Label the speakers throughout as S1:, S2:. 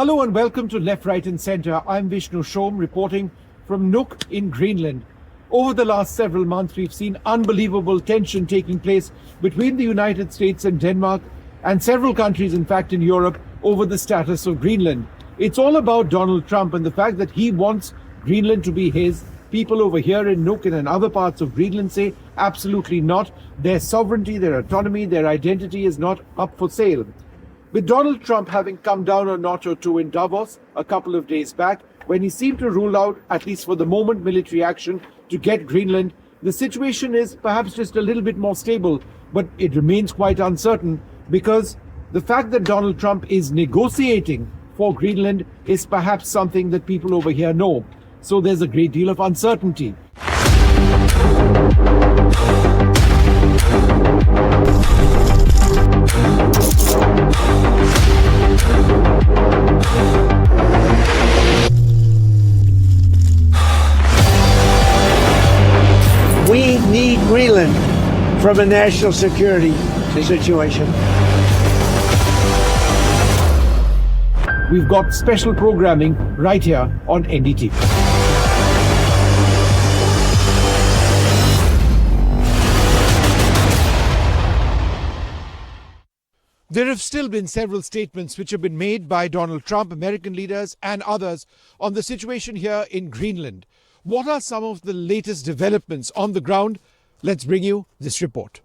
S1: Hello and welcome to Left, Right and Centre. I'm Vishnu reporting from Nuuk in Greenland. Over the last several months, we've seen unbelievable tension taking place between the United States and Denmark and several countries, in fact, in Europe over the status of Greenland. It's all about Donald Trump and the fact that he wants Greenland to be his. People over here in Nuuk and in other parts of Greenland say absolutely not. Their sovereignty, their autonomy, their identity is not up for sale. With Donald Trump having come down a notch or two in Davos a couple of days back, when he seemed to rule out, at least for the moment, military action to get Greenland, the situation is perhaps just a little bit more stable, but it remains quite uncertain because the fact that Donald Trump is negotiating for Greenland is perhaps something that people over here know. So there's a great deal of uncertainty.
S2: We need Greenland from a national security situation.
S1: We've got special programming right here on NDTV. There have still been several statements which have been made by Donald Trump, American leaders and others on the situation here in Greenland. What are some of the latest developments on the ground? Let's bring you this report.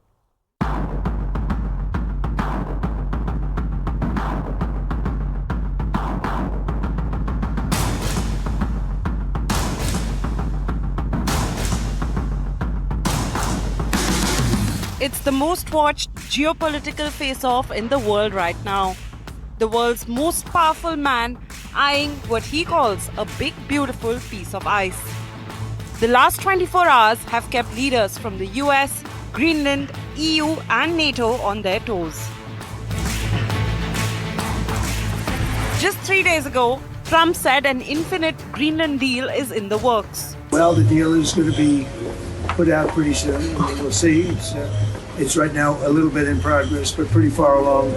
S3: It's the most watched geopolitical face-off in the world right now. The world's most powerful man eyeing what he calls a big, beautiful piece of ice. The last 24 hours have kept leaders from the US, Greenland, EU and NATO on their toes. Just 3 days ago, Trump said an infinite Greenland deal is in the works.
S2: Well, the deal is going to be put out pretty soon. We'll see. It's right now a little bit in progress, but pretty far along.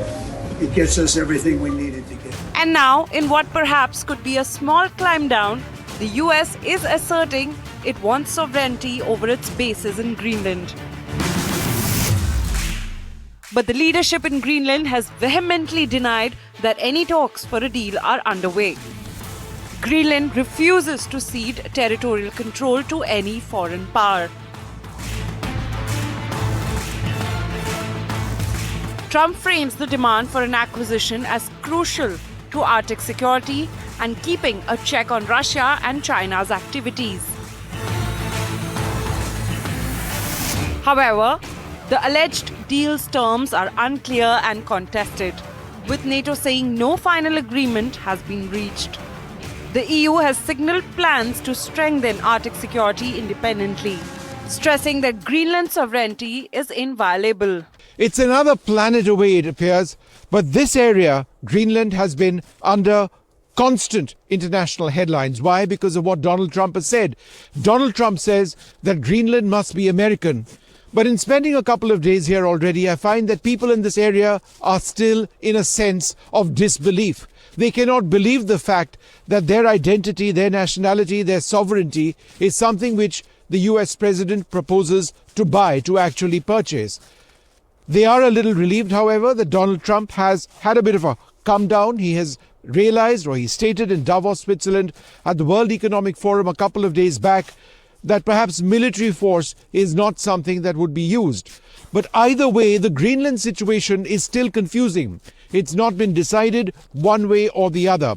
S2: It gets us everything we needed to get.
S3: And now, in what perhaps could be a small climb down, the US is asserting it wants sovereignty over its bases in Greenland. But the leadership in Greenland has vehemently denied that any talks for a deal are underway. Greenland refuses to cede territorial control to any foreign power. Trump frames the demand for an acquisition as crucial to Arctic security and keeping a check on Russia and China's activities. However, the alleged deal's terms are unclear and contested, with NATO saying no final agreement has been reached. The EU has signaled plans to strengthen Arctic security independently, stressing that Greenland's sovereignty is inviolable.
S1: It's another planet away, it appears, but this area, Greenland, has been under constant international headlines. Why? Because of what Donald Trump has said. Donald Trump says that Greenland must be American. But in spending a couple of days here already, I find that people in this area are still in a sense of disbelief. They cannot believe the fact that their identity, their nationality, their sovereignty is something which the US president proposes to buy, to actually purchase. They are a little relieved, however, that Donald Trump has had a bit of a come down. He has realized, or he stated in Davos, Switzerland, at the World Economic Forum a couple of days back, that perhaps military force is not something that would be used. But either way, the Greenland situation is still confusing. It's not been decided one way or the other.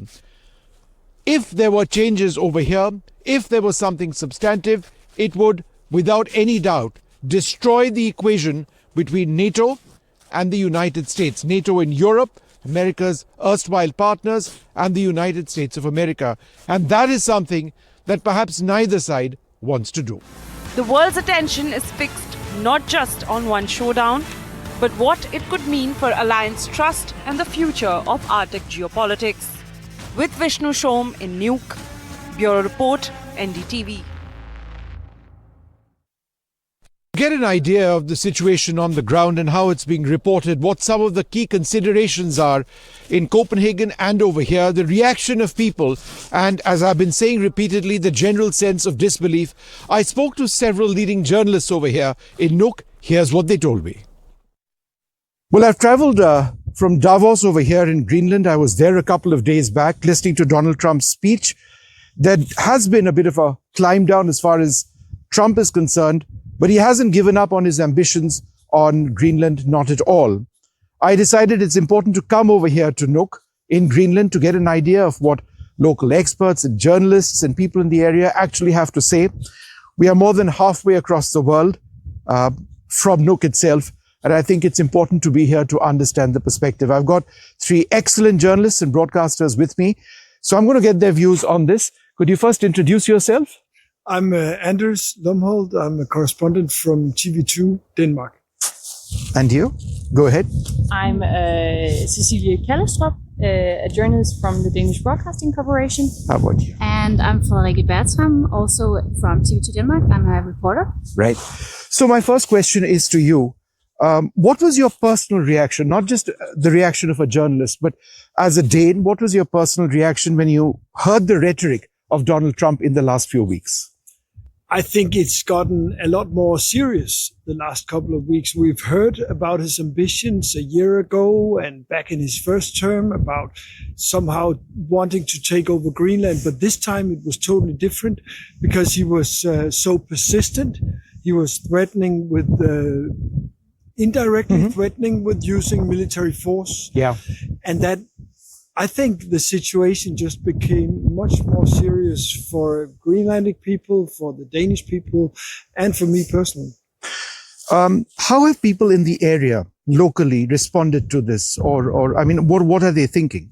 S1: If there were changes over here, if there was something substantive, it would, without any doubt, destroy the equation between NATO and the United States. NATO in Europe, America's erstwhile partners, and the United States of America. And that is something that perhaps neither side wants to do.
S3: The world's attention is fixed not just on one showdown, but what it could mean for alliance trust and the future of Arctic geopolitics. With Vishnu in Nuuk, Bureau Report, NDTV.
S1: get an idea of the situation on the ground and how it's being reported, what some of the key considerations are in Copenhagen and over here, the reaction of people, and as I've been saying repeatedly, the general sense of disbelief, I spoke to several leading journalists over here in Nuuk. Here's what they told me. Well, I've traveled from Davos over here in Greenland. I was there a couple of days back listening to Donald Trump's speech. There has been a bit of a climb down as far as Trump is concerned, but he hasn't given up on his ambitions on Greenland, not at all. I decided it's important to come over here to Nuuk in Greenland to get an idea of what local experts and journalists and people in the area actually have to say. We are more than halfway across the world from Nuuk itself, and I think it's important to be here to understand the perspective. I've got three excellent journalists and broadcasters with me, so I'm going to get their views on this. Could you first introduce yourself?
S2: I'm Anders Lumholdt. I'm a correspondent from TV2 Denmark.
S1: And you? Go ahead.
S4: I'm Cecilie Kallestrup, a journalist from the Danish Broadcasting Corporation.
S1: How about you?
S5: And I'm Frederikke Bertram, also from TV2 Denmark. I'm a reporter.
S1: Right. So my first question is to you. What was your personal reaction, not just the reaction of a journalist, but as a Dane, what was your personal reaction when you heard the rhetoric of Donald Trump in the last few weeks?
S2: I think it's gotten a lot more serious the last couple of weeks. We've heard about his ambitions a year ago and back in his first term about somehow wanting to take over Greenland. But this time it was totally different because he was so persistent. He was threatening with indirectly threatening with using military force.
S1: Yeah.
S2: And that, I think the situation just became much more serious for Greenlandic people, for the Danish people, and for me personally.
S1: How have people in the area locally responded to this? Or I mean, what are they thinking?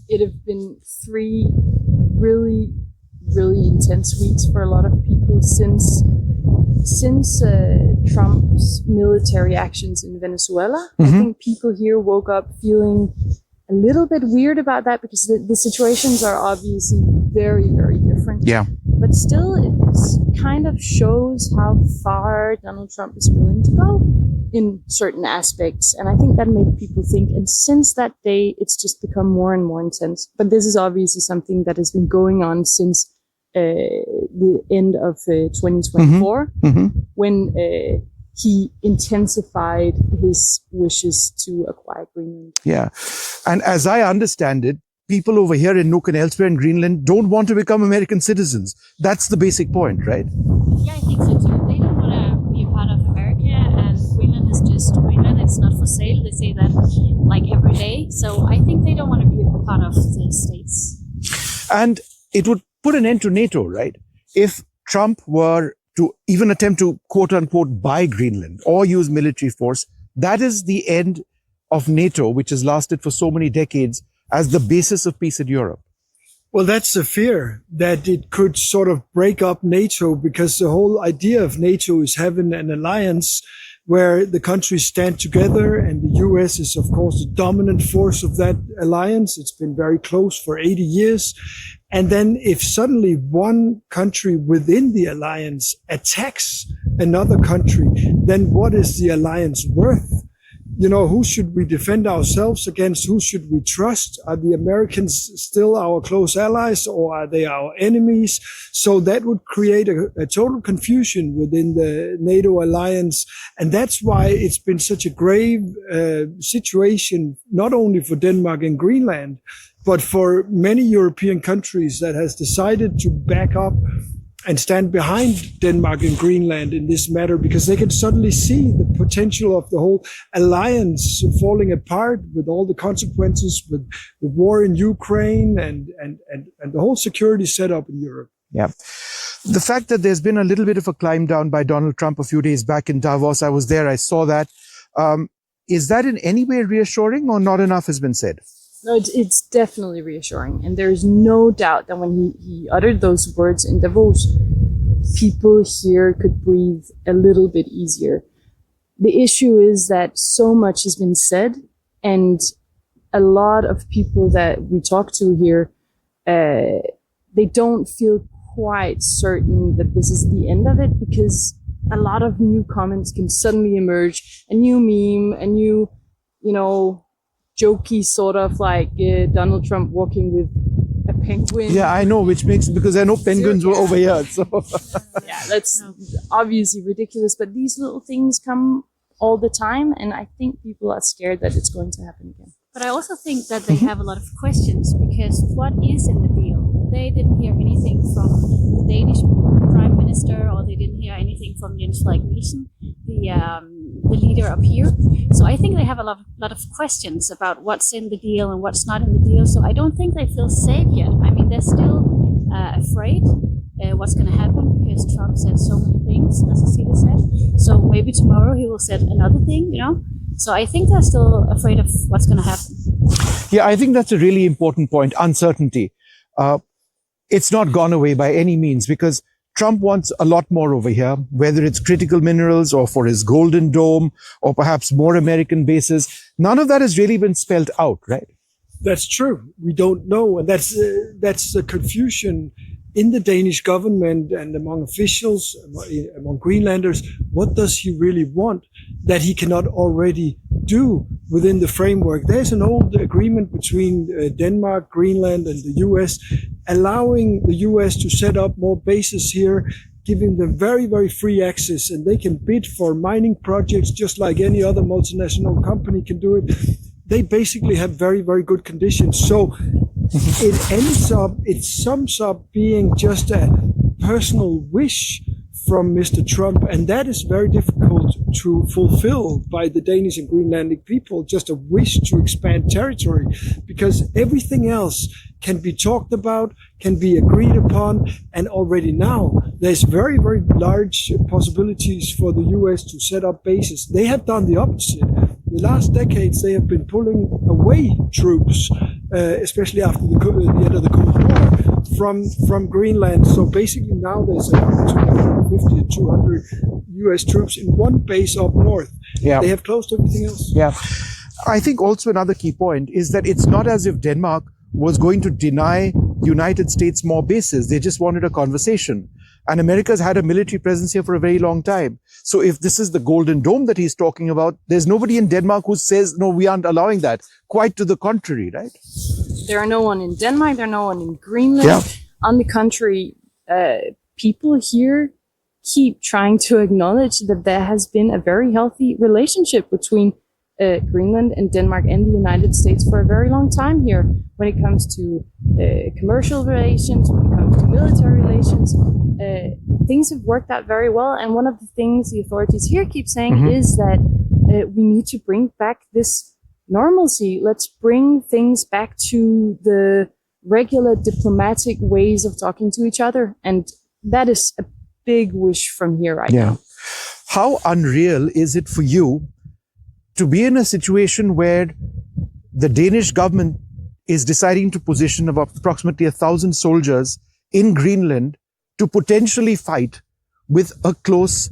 S4: It have been 3 really, really intense weeks for a lot of people since Trump's military actions in Venezuela. I think people here woke up feeling a little bit weird about that because the situations are obviously very, very different.
S1: Yeah.
S4: But still, it kind of shows how far Donald Trump is willing to go in certain aspects. And I think that made people think. And since that day, it's just become more and more intense. But this is obviously something that has been going on since the end of 2024, when he intensified his wishes to acquire Greenland.
S1: Yeah. And as I understand it, people over here in Nuuk and elsewhere in Greenland don't want to become American citizens. That's the basic point, right?
S5: Yeah, I think so too. They don't want to be a part of America, and Greenland is just Greenland. It's not for sale. They say that like every day. So I think they don't want to be a part of the States.
S1: And it would put an end to NATO, right? If Trump were to even attempt to quote unquote buy Greenland or use military force, that is the end of NATO, which has lasted for so many decades as the basis of peace in Europe.
S2: Well, that's the fear that it could sort of break up NATO, because the whole idea of NATO is having an alliance where the countries stand together, and the US is, of course, the dominant force of that alliance. It's been very close for 80 years. And then if suddenly one country within the alliance attacks another country, then what is the alliance worth? You know, who should we defend ourselves against? Who should we trust? Are the Americans still our close allies, or are they our enemies? So that would create a total confusion within the NATO alliance. And that's why it's been such a grave situation, not only for Denmark and Greenland, but for many European countries that has decided to back up and stand behind Denmark and Greenland in this matter, because they can suddenly see the potential of the whole alliance falling apart with all the consequences with the war in Ukraine and the whole security setup in Europe.
S1: Yeah. The fact that there's been a little bit of a climb down by Donald Trump a few days back in Davos, I was there, I saw that. Is that in any way reassuring, or not enough has been said?
S4: No, it's definitely reassuring. And there's no doubt that when he uttered those words in Davos, people here could breathe a little bit easier. The issue is that so much has been said, and a lot of people that we talk to here, they don't feel quite certain that this is the end of it, because a lot of new comments can suddenly emerge, a new meme, a new, jokey sort of like Donald Trump walking with a penguin.
S1: Yeah, I know, which makes, because I know penguins were over here. So
S4: Yeah, that's obviously ridiculous, but these little things come all the time, and I think people are scared that it's going to happen again.
S5: But I also think that they have a lot of questions, because what is in the deal? They didn't hear anything from the Danish Prime Minister, or they didn't hear anything from Jens Nielsen, the leader up here. So I think they have a lot of questions about what's in the deal and what's not in the deal. So I don't think they feel safe yet. I mean, they're still afraid what's going to happen, because Trump said so many things, as Cecilia said. So maybe tomorrow he will say another thing, So I think they're still afraid of what's going to happen.
S1: yeah, I think that's a really important point. Uncertainty. It's not gone away by any means, because Trump wants a lot more over here, whether it's critical minerals or for his Golden Dome or perhaps more American bases. None of that has really been spelled out, right?
S2: That's true. We don't know. And that's the confusion in the Danish government and among officials, among Greenlanders. What does he really want that he cannot already do within the framework? There's an old agreement between Denmark, Greenland, and the US, allowing the US to set up more bases here, giving them very, very free access, and they can bid for mining projects just like any other multinational company can do it. They basically have very, very good conditions. So it sums up being just a personal wish from Mr. Trump, and that is very difficult to fulfill by the Danish and Greenlandic people, just a wish to expand territory, because everything else can be talked about, can be agreed upon, and already now there's very, very large possibilities for the US to set up bases. They have done the opposite. The last decades they have been pulling away troops, especially after the end of the Cold War, from Greenland. So basically now there's about 250 to 200 US troops in one base up north.
S1: Yeah.
S2: They have closed everything else.
S1: Yeah. I think also another key point is that it's not as if Denmark was going to deny United States more bases. They just wanted a conversation. And America's had a military presence here for a very long time. So if this is the Golden Dome that he's talking about, there's nobody in Denmark who says, no, we aren't allowing that. Quite to the contrary, right?
S4: There are no one in Denmark, there are no one in Greenland.
S1: Yeah.
S4: On the contrary, people here keep trying to acknowledge that there has been a very healthy relationship between Greenland and Denmark and the United States for a very long time here, when it comes to commercial relations, when it comes to military relations. Things have worked out very well, and one of the things the authorities here keep saying is that we need to bring back this normalcy. Let's bring things back to the regular diplomatic ways of talking to each other, and that is a big wish from here right now.
S1: How unreal is it for you to be in a situation where the Danish government is deciding to position about approximately 1,000 soldiers in Greenland to potentially fight with a close,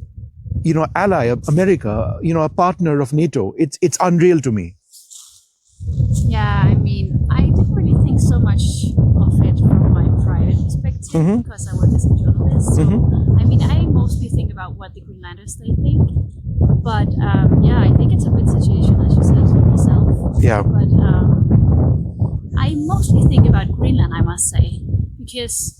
S1: ally of America, a partner of NATO? It's unreal to me.
S5: Yeah, I mean, I didn't really think so much of it from my private perspective, because I work as a journalist. So, I mean, I mostly think about what the Greenlanders they think. But yeah, I think it's a good situation, as you said yourself.
S1: Yeah.
S5: But I mostly think about Greenland, I must say, because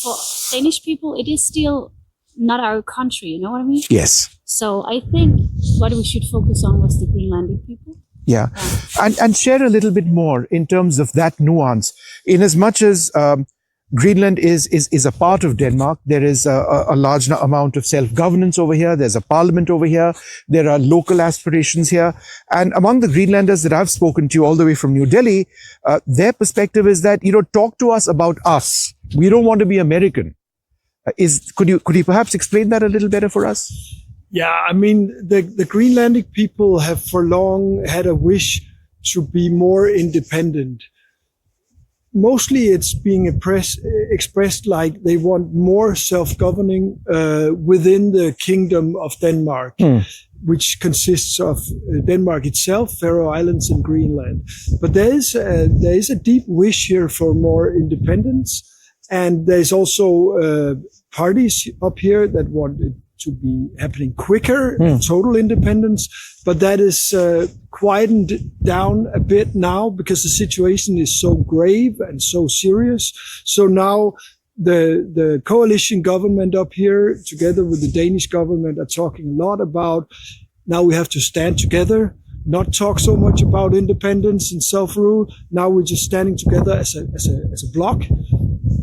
S5: for Danish people, it is still not our country. You know what I mean?
S1: Yes.
S5: So I think what we should focus on was the Greenlandic people.
S1: Yeah. And share a little bit more in terms of that nuance. In as much as Greenland is a part of Denmark, there is a large amount of self-governance over here. There's a parliament over here. There are local aspirations here. And among the Greenlanders that I've spoken to all the way from New Delhi, their perspective is that, talk to us about us. We don't want to be American. Could you perhaps explain that a little better for us?
S2: Yeah, I mean, the Greenlandic people have for long had a wish to be more independent. Mostly it's being expressed like they want more self-governing within the Kingdom of Denmark, which consists of Denmark itself, Faroe Islands, and Greenland. But there is a deep wish here for more independence, and there's also parties up here that want to be happening quicker, total independence, but that is quietened down a bit now because the situation is so grave and so serious. So now the coalition government up here, together with the Danish government, are talking a lot about now we have to stand together, not talk so much about independence and self-rule. Now we're just standing together as a bloc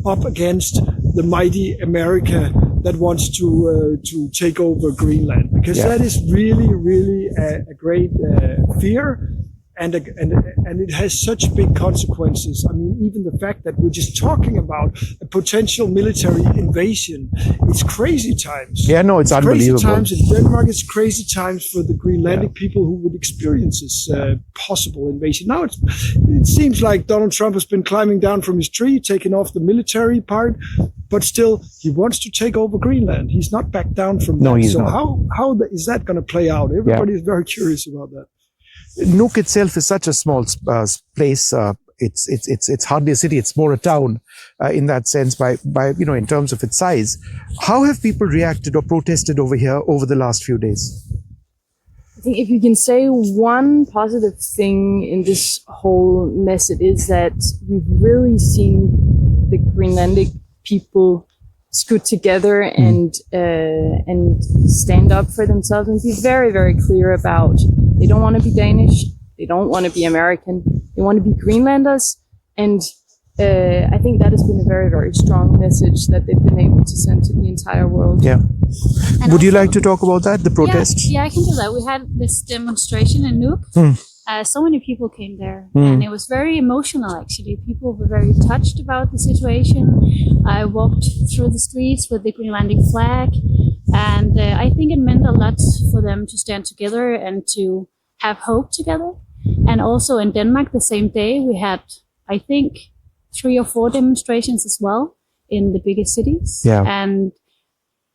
S2: up against the mighty America that wants to take over Greenland, because that is really a great fear. And it has such big consequences. I mean, even the fact that we're just talking about a potential military invasion, it's crazy times.
S1: Yeah, no, it's unbelievable.
S2: Crazy times in Denmark. It's crazy times for the Greenlandic people who would experience this possible invasion. Now it seems like Donald Trump has been climbing down from his tree, taking off the military part, but still he wants to take over Greenland. He's not back down from that.
S1: No, he's not.
S2: How is that going to play out? Everybody is very curious about that.
S1: Nuuk itself is such a small place. It's hardly a city. It's more a town in that sense. By in terms of its size. How have people reacted or protested over here over the last few days?
S4: I think if you can say one positive thing in this whole mess, it is that we've really seen the Greenlandic people scoot together and stand up for themselves and be very, very clear about they don't want to be Danish, they don't want to be American, they want to be Greenlanders. And I think that has been a very, very strong message that they've been able to send to the entire world.
S1: Yeah.
S5: And
S1: Would you
S5: also-
S1: like to talk about that, the protest?
S5: Yeah, I can do that. We had this demonstration in Nuuk. So many people came there, and it was very emotional, actually. People were very touched about the situation. I walked through the streets with the Greenlandic flag, and I think it meant a lot for them to stand together and to have hope together. And also in Denmark, the same day, we had, I think, 3 or 4 demonstrations as well in the biggest cities.
S1: Yeah.
S5: And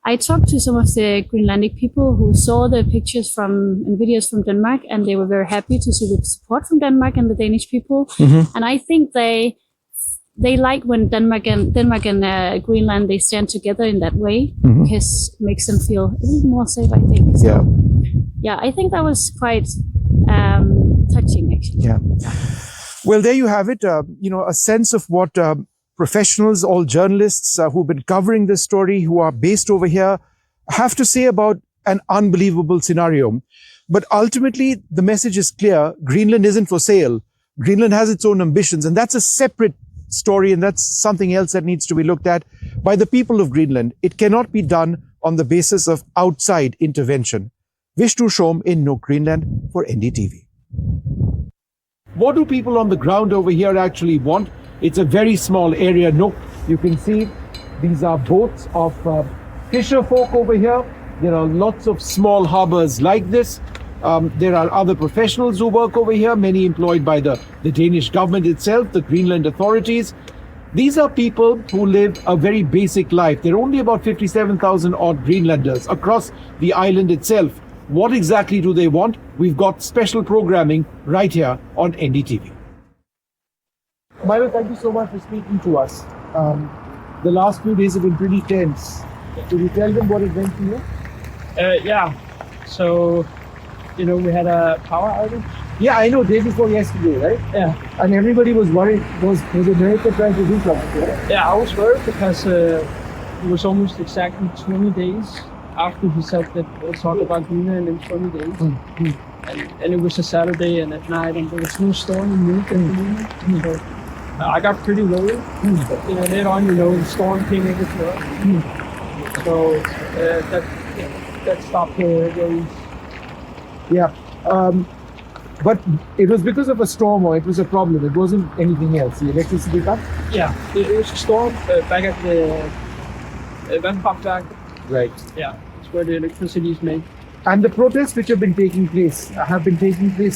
S5: I talked to some of the Greenlandic people who saw the pictures and videos from Denmark, and they were very happy to see the support from Denmark and the Danish people. And I think they like when Denmark and Greenland, they stand together in that way, because it makes them feel a little more safe, I think. So, yeah, I think that was quite touching, actually.
S1: Yeah. Well, there you have it. A sense of what professionals, all journalists who've been covering this story, who are based over here, have to say about an unbelievable scenario. But ultimately, the message is clear. Greenland isn't for sale. Greenland has its own ambitions, and that's a separate story, and that's something else that needs to be looked at by the people of Greenland. It cannot be done on the basis of outside intervention. Vishnu in Nuuk, Greenland, for NDTV. What do people on the ground over here actually want? It's a very small area. Nuuk, you can see these are boats of fisher folk over here. There are lots of small harbors like this. There are other professionals who work over here, many employed by the Danish government itself, the Greenland authorities. These are people who live a very basic life. There are only about 57,000 odd Greenlanders across the island itself. What exactly do they want? We've got special programming right here on NDTV. Milo, thank you so much for speaking to us. The last few days have been pretty tense. Could you tell them what it meant to you?
S6: Yeah. So, we had a power outage.
S1: Yeah, I know, day before yesterday, right?
S6: Yeah.
S1: And everybody was worried. Was America trying to do something, right?
S6: Yeah, I was worried because it was almost exactly 20 days after he said that we'll talk about Greenland in 20 days. And it was a Saturday and at night, and there was no storm in Nuuk at the moment. So I got pretty worried. But later on, the storm came over to us. So that stopped the worries.
S1: Yeah. But it was because of a storm, or it was a problem? It wasn't anything else? The electricity cut?
S6: Yeah, it was a storm back at the Vandkraftværk.
S1: Right.
S6: Yeah, it's where the electricity is made.
S1: And the protests which have been taking place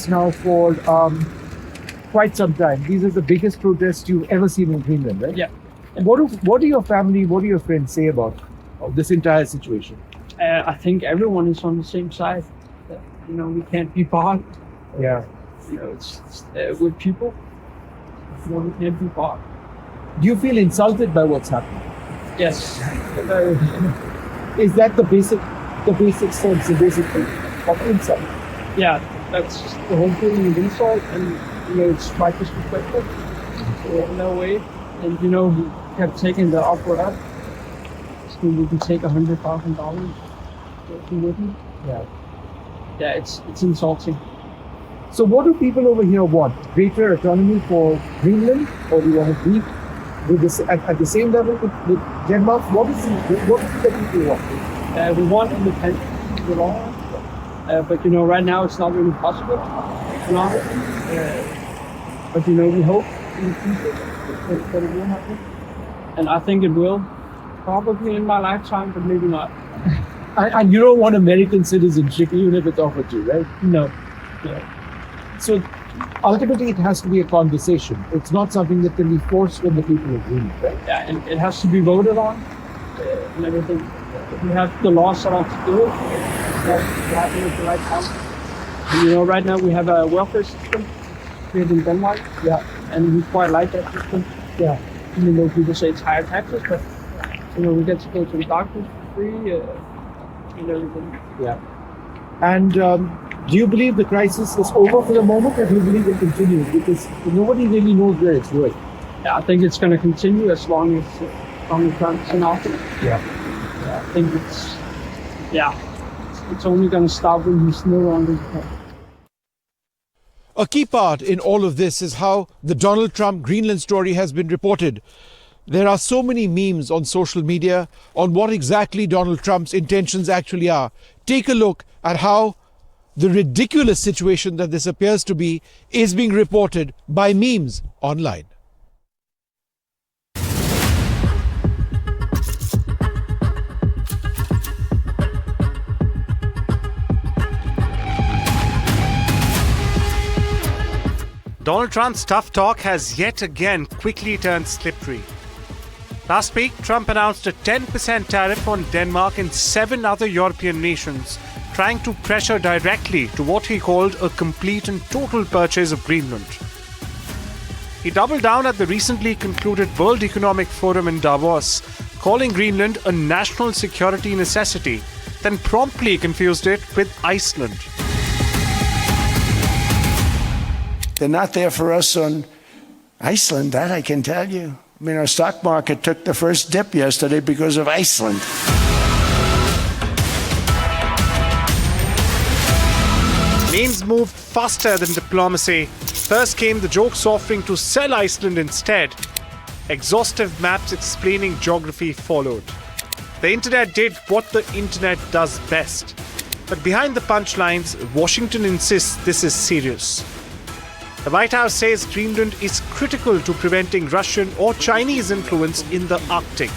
S1: now for quite some time. These are the biggest protests you've ever seen in Greenland, right?
S6: Yeah.
S1: And what do your family, what do your friends say about this entire situation?
S6: I think everyone is on the same side. We can't be bought.
S1: Yeah.
S6: It's with people. We can't be bought.
S1: Do you feel insulted by what's happening?
S6: Yes.
S1: Is that the basic
S7: the basic sense, the basic thing of insight.
S6: Yeah, that's just the whole feeling of insight, and it's Michael's perspective in a way. And he kept taking the upward up. So we can take $100,000. He wouldn't.
S7: Yeah.
S6: Yeah, it's insulting.
S7: So what do people over here want? Greater autonomy for Greenland, or do you want to be with this at the same level with Denmark? What is it that people want?
S6: We want independence, but right now it's not really possible. But we hope in the future that it will happen, and I think it will. Probably in my lifetime, but maybe not.
S7: And you don't want American citizenship even if it's offered to you, right?
S6: No.
S7: So ultimately it has to be a conversation. It's not something that can be forced when the people agree, right?
S6: Yeah, and it has to be voted on and everything. We have the law set up to do it. We have to make the right time. And, right now we have a welfare system here in Denmark.
S7: Yeah.
S6: And we quite like that system.
S7: Yeah.
S6: Even though people say it's higher taxes, but we get to go to the doctor for free and everything.
S7: Yeah. And do you believe the crisis is over for the moment, or do you believe it continues? Because nobody really knows where it's going.
S6: Yeah, I think it's going to continue as long as Trump's in office.
S7: Yeah.
S6: I think it's only going to stop when he's no longer.
S1: A key part in all of this is how the Donald Trump Greenland story has been reported. There are so many memes on social media on what exactly Donald Trump's intentions actually are. Take a look at how the ridiculous situation that this appears to be is being reported by memes online.
S8: Donald Trump's tough talk has yet again quickly turned slippery. Last week, Trump announced a 10% tariff on Denmark and 7 other European nations, trying to pressure directly to what he called a complete and total purchase of Greenland. He doubled down at the recently concluded World Economic Forum in Davos, calling Greenland a national security necessity, then promptly confused it with Iceland.
S9: They're not there for us on Iceland, that I can tell you. I mean, our stock market took the first dip yesterday because of Iceland.
S8: Memes moved faster than diplomacy. First came the jokes offering to sell Iceland instead. Exhaustive maps explaining geography followed. The internet did what the internet does best. But behind the punchlines, Washington insists this is serious. The White House says Greenland is critical to preventing Russian or Chinese influence in the Arctic,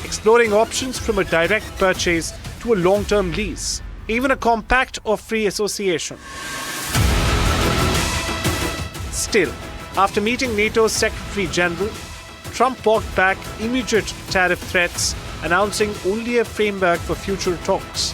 S8: exploring options from a direct purchase to a long-term lease, even a compact or free association. Still, after meeting NATO's Secretary General, Trump walked back immediate tariff threats, announcing only a framework for future talks.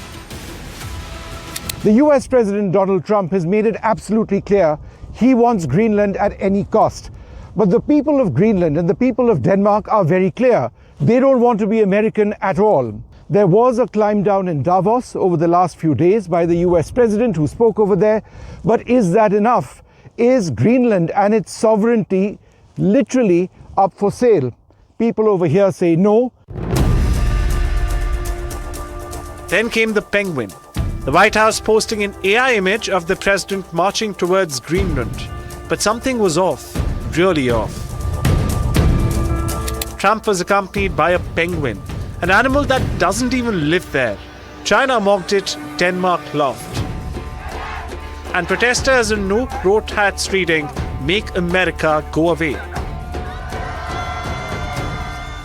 S1: The US President Donald Trump has made it absolutely clear he wants Greenland at any cost. But the people of Greenland and the people of Denmark are very clear. They don't want to be American at all. There was a climb down in Davos over the last few days by the US President who spoke over there. But is that enough? Is Greenland and its sovereignty literally up for sale? People over here say no.
S8: Then came the penguin. The White House posting an AI image of the president marching towards Greenland. But something was off, really off. Trump was accompanied by a penguin, an animal that doesn't even live there. China mocked it, Denmark laughed. And protesters in Nuuk wrote hats reading, "Make America Go Away."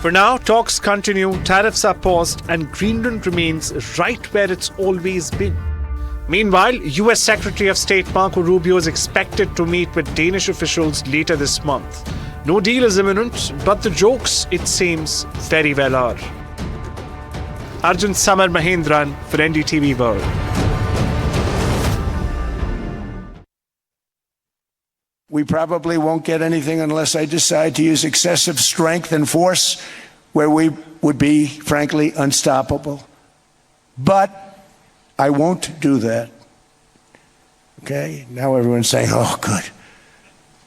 S8: For now, talks continue, tariffs are paused, and Greenland remains right where it's always been. Meanwhile, US Secretary of State Marco Rubio is expected to meet with Danish officials later this month. No deal is imminent, but the jokes, it seems, very well are. Arjun Samar Mahendran for NDTV World.
S9: We probably won't get anything unless I decide to use excessive strength and force where we would be, frankly, unstoppable. But I won't do that. Okay? Now everyone's saying, oh, good.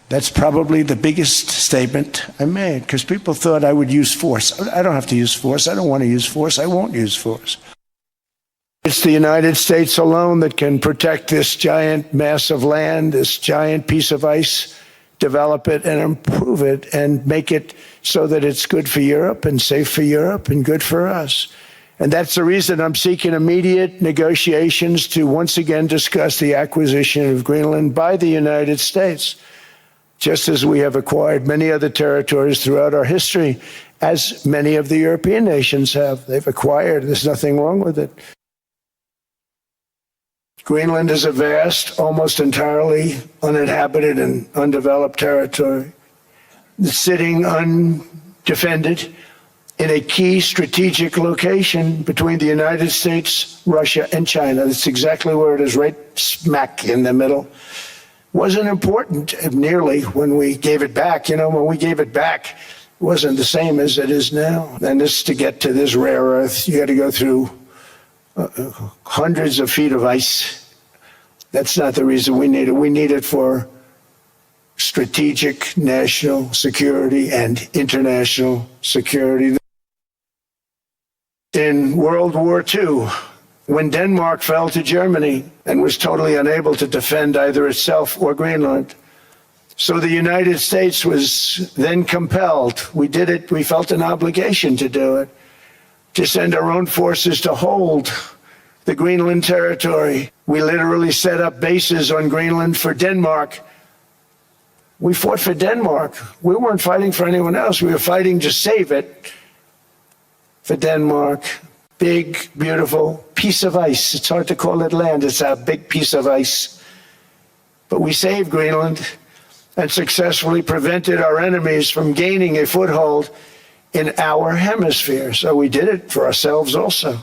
S9: That's probably the biggest statement I made, because people thought I would use force. I don't have to use force. I don't want to use force. I won't use force. It's the United States alone that can protect this giant mass of land, this giant piece of ice, develop it and improve it and make it so that it's good for Europe and safe for Europe and good for us. And that's the reason I'm seeking immediate negotiations to once again discuss the acquisition of Greenland by the United States, just as we have acquired many other territories throughout our history, as many of the European nations have. They've acquired. There's nothing wrong with it. Greenland is a vast, almost entirely uninhabited and undeveloped territory, sitting undefended in a key strategic location between the United States, Russia, and China. That's exactly where it is, right smack in the middle. Wasn't important nearly when we gave it back. You know, when we gave it back, it wasn't the same as it is now. And this, to get to this rare earth, you got to go through hundreds of feet of ice. That's not the reason we need it. We need it for strategic national security and international security. In World War II, when Denmark fell to Germany and was totally unable to defend either itself or Greenland, so the United States was then compelled, we did it, we felt an obligation to do it, to send our own forces to hold the Greenland territory. We literally set up bases on Greenland for Denmark. We fought for Denmark. We weren't fighting for anyone else. We were fighting to save it for Denmark. Big, beautiful piece of ice. It's hard to call it land. It's a big piece of ice. But we saved Greenland and successfully prevented our enemies from gaining a foothold in our hemisphere. So we did it for ourselves also.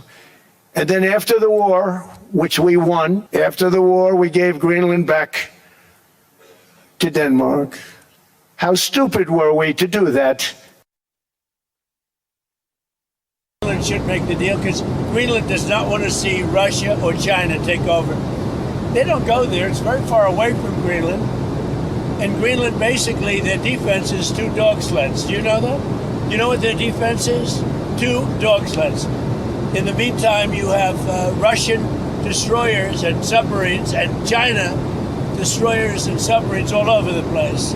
S9: And then after the war, which we won, after the war, we gave Greenland back to Denmark. How stupid were we to do that?
S10: Greenland should make the deal because Greenland does not want to see Russia or China take over. They don't go there. It's very far away from Greenland. And Greenland, basically, their defense is 2 dog sleds. Do you know that? You know what their defense is? 2 dog sleds. In the meantime, you have Russian destroyers and submarines and China destroyers and submarines all over the place.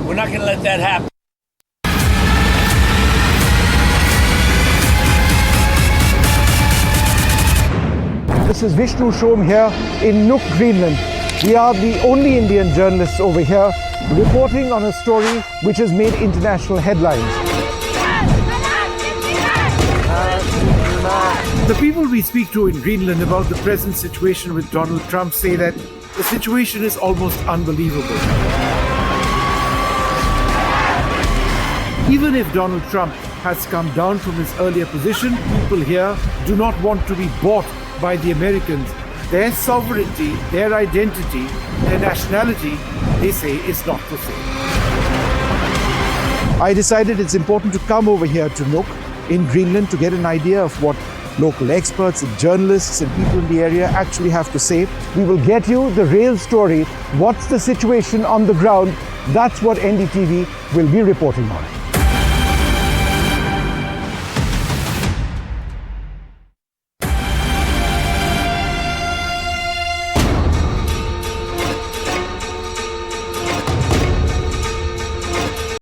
S10: We're not going to let that happen.
S1: This is Vishnu Shom here in Nuuk, Greenland. We are the only Indian journalists over here reporting on a story which has made international headlines. The people we speak to in Greenland about the present situation with Donald Trump say that the situation is almost unbelievable. Even if Donald Trump has come down from his earlier position, people here do not want to be bought by the Americans. Their sovereignty, their identity, their nationality, they say, is not for sale. I decided it's important to come over here to Nuuk in Greenland to get an idea of what local experts and journalists and people in the area actually have to say. We will get you the real story. What's the situation on the ground? That's what NDTV will be reporting on.